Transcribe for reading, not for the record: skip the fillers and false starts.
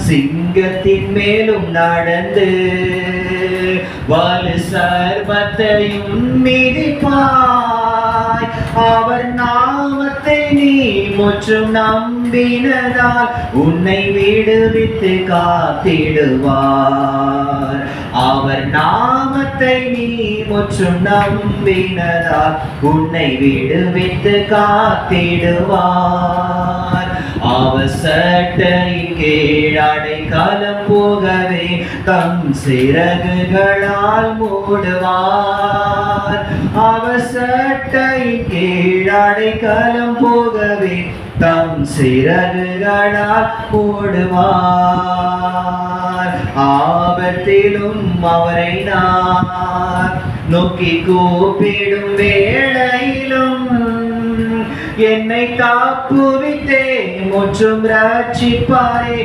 சிங்கத்தின் மேலும் நடந்து வலு சர்வத்தையும் மிதிப்பாய். அவர் நாமத்தை நீ முற்றும் நம்பினதால் உன்னை விடுவித்து காத்திடுவார். அவர் நாமத்தை நீ முற்றும் நம்பினதால் உன்னை விடுவித்து காத்திடுவார். அவர் சட்டையின் கீழ் அடைக்கலம் போகவே தம் சிறகுகளால் மூடுவார். அவர் சட்டையின் கீழ் அடைக்கலம் போகவே தம் சிறகுகளால் மூடுவார். ஆபத்திலும் அவரை நான் நோக்கி கூப்பிடும் வேளையிலும் என்னை காப்புவித்தே முற்றும் ரட்சிப்பாரே.